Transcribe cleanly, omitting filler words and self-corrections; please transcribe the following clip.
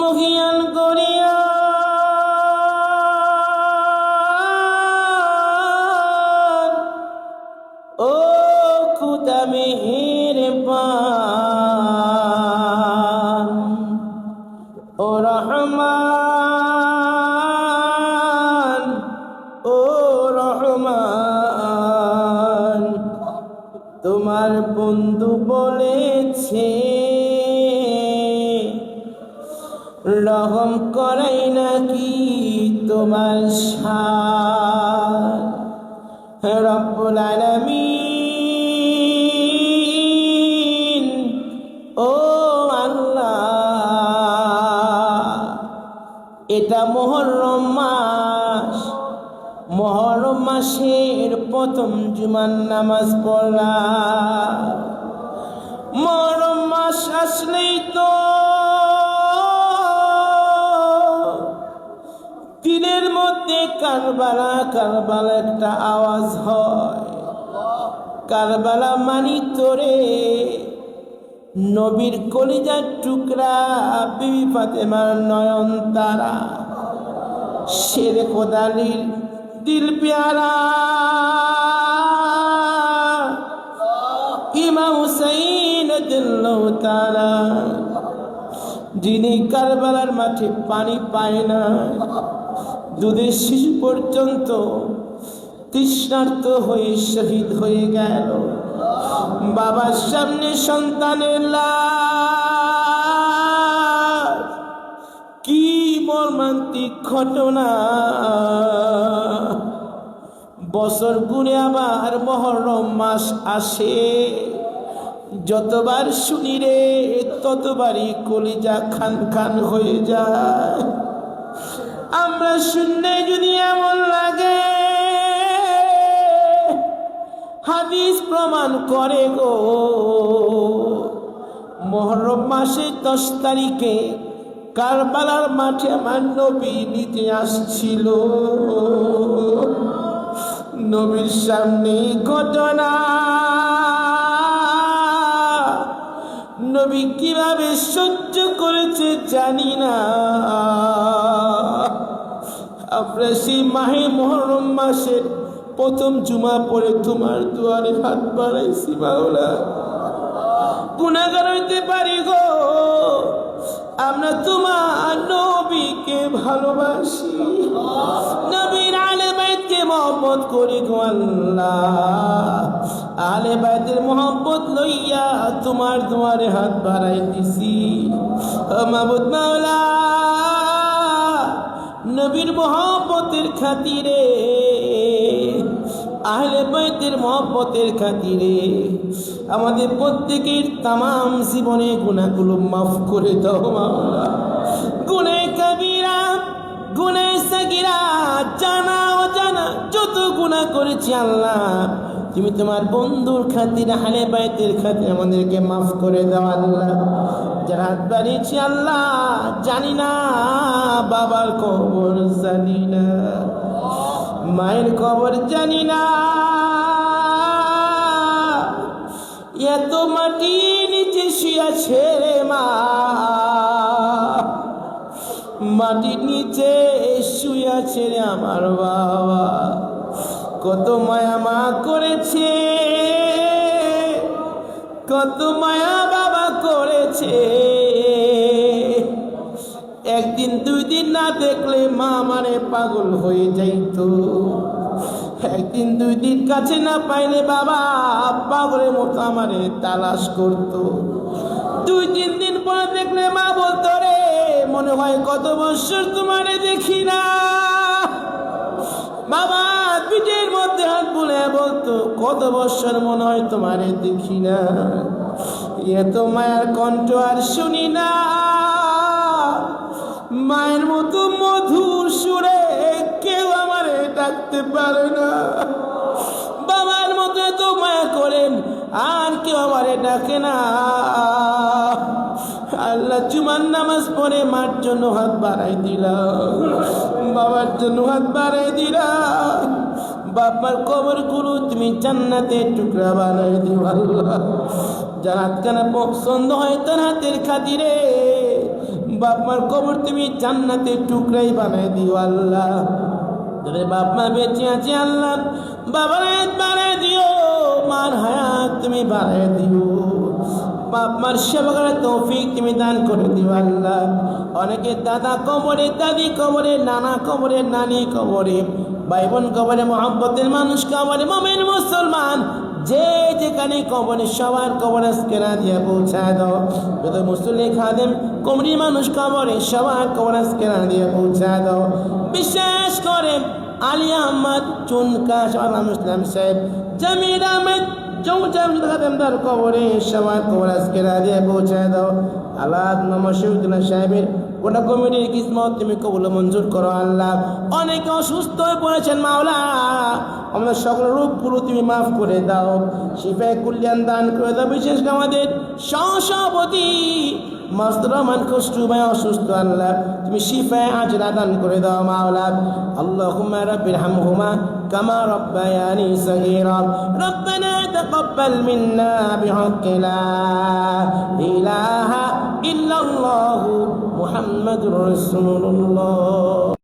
মহিয়ান করিয়া ও খুদা মেহেরবান ও রহমান ও রহমান তোমার বন্ধু বলেছে রহম করাই নাকি তোমার শান রব্বুল আলামিন ও আল্লাহ এটা মুহররম মাস মুহররম মাসের প্রথম জুমার নামাজ পড়লাম মুহররম মাস আসলেই তো দিনের মধ্যে কারবালা কারবালা একটা আওয়াজ হয় কারবালা মানি তোরে নবীর কলিজার টুকরা বিবি ফাতেমার নয়ন তারা শের খোদালির দিল প্যারা ইমাম হুসাইন রাদিয়াল্লাহু তাআলা যিনি কারবালার মাঠে পানি পায় না দুধের শিশু পর্যন্ত তৃষ্ণার্ত হয়ে শহীদ হয়ে গেল বাবার সামনে সন্তানের লাশ কি মর্মান্তিক ঘটনা বছর গুণে আবার মুহররম মাস আসে যতবার শুনি রে ততবারই কলিজা খান খান হয়ে যায় আমরা শুনলে যদি এমন লাগে হাদিস প্রমাণ করে গো মুহররম মাসের 10 তারিখে কারবালার মাঠে আমার নবী নিতে আসছিল নবীর সামনে ঘটনা নবী কিভাবে সহ্য করেছে জানি না আমরা সেই মাহে মুহররম মাসের প্রথম জুমা পড়ে তোমার দুয়ারে হাত বাড়াইছি মাওলা গুনাহগার হইতে পারি গো আমরা তোমার নবীকে ভালোবাসি নবীর আলে বাইতকে মহব্বত করি গো আল্লাহ আলে বাইতের মহব্বত লইয়া তোমার দুয়ারে হাত বাড়াইতেছি ও মাবুদ মাওলা নবীর মহব্বতের খাতিরে আহলে বাইতের মহব্বতের খাতিরে আমাদের প্রত্যেকের তামাম জীবনে গুনাহগুলো মাফ করে দাও মাওলা গুনাহ কবিরা গুনাহ সগীরা জানা অজানা যত গুনাহ করেছি আল্লাহ তুমি তোমার বন্ধুর খাতিরে আহলে বাইতের খাতিরে আমাদেরকে মাফ করে দাও আল্লাহ যারা হাত বাড়িয়েছি আল্লাহ জানি না বাবার কবর জানি না মায়ের কবর জানি না এত মাটি নিচে শুয়েছে রে মা মাটির নিচে শুয়েছে রে আমার বাবা কত মায়া মা করেছে কত মায়া বাবা করেছে একদিন দুই দিন না দেখলে মা মানে পাগল হয়ে যাইতো একদিন দুই দিন কাছে না পাইলে বাবা পাগলের মতো আমারে তালাশ করতো দুই তিন দিন পরে দেখলে মা বলতো রে মনে হয় কত বছর তোমারে দেখি না বাবা পিঠের মধ্যে হাত বুলে বলতো কত বছর মনে হয় তোমারে দেখি না এত মায়ের কণ্ঠ আর শুনি না মায়ের মতো মধুর সুরে কেউ আমারে ডাকতে পারে না বাবার মতো এত মায়া করেন আর কেউ আমারে ডাকে না আল্লাহ জুমার নামাজ পড়ে মার জন্য হাত বাড়াই দিলাম বাবার জন্য হাত বাড়াই দিলাম বাবার কবর গুলো তুমি জান্নাতের টুকরা বানাই দিও আল্লাহ যার হাতখানা পছন্দ হয় তার হাতের খাতিরে বাপ মার কবর তুমি জান্নাতের টুকরাই বানাই দিও আল্লাহ। তোদের বাপ মা বেঁচে আছে আল্লাহ, বাবার হায়াত বাড়ায় দিও, মার হায়াত তুমি বাড়ায় দিও, বাপ মার সেবা করার তৌফিক তুমি দান করে দিও আল্লাহ। অনেকে দাদা কবরে, দাদি কবরে, নানা কবরে, নানি কবরে, ভাই বোন কবরে, মহব্বতের মানুষ কবরে, মুমিন মুসলমান যে যেখানে কবরে সবার কবর আজকেরা দিয়ে পৌঁছায় দাও। যত মুসল্লি খাদেম কবরি মানুষ কবরে সবার কবর আজকেরা দিয়ে পৌঁছায় দাও। বিশেষ করে আলী আহমদ চুনকা শাহ ইসলাম সাহেব, জামির আহমেদ খাদেমদার কবরে সবার কবর আজকেরা দিয়ে পৌঁছায় দাও। আল্লাহ নমস্কার সাহেবের গোটা কমিটির কিসমত তুমি কবুল মঞ্জুর করো আল্লাহ। অনেকে অসুস্থ হয়ে পড়েছেন মাওলা, আমাদের সকল রোগগুলো তুমি মাফ করে দাও, শিফায়ে কুল্লিয়ান দান করে দাও। বিশেষ করে আমাদের সভাপতি মাসুদুর রহমান কষ্টু ভাই অসুস্থ আল্লাহ, তুমি শিফায়ে আজরা দান করে দাও মাওলা। আল্লাহুম্মা রাব্বিরহামহুমা কামা রাব্বায়ানি সগীরা, রব্বানা তাকাব্বাল মিন্না বিহাক্কি লা ইলাহা ইল্লাল্লাহু মুহাম্মাদুর রাসূলুল্লাহ।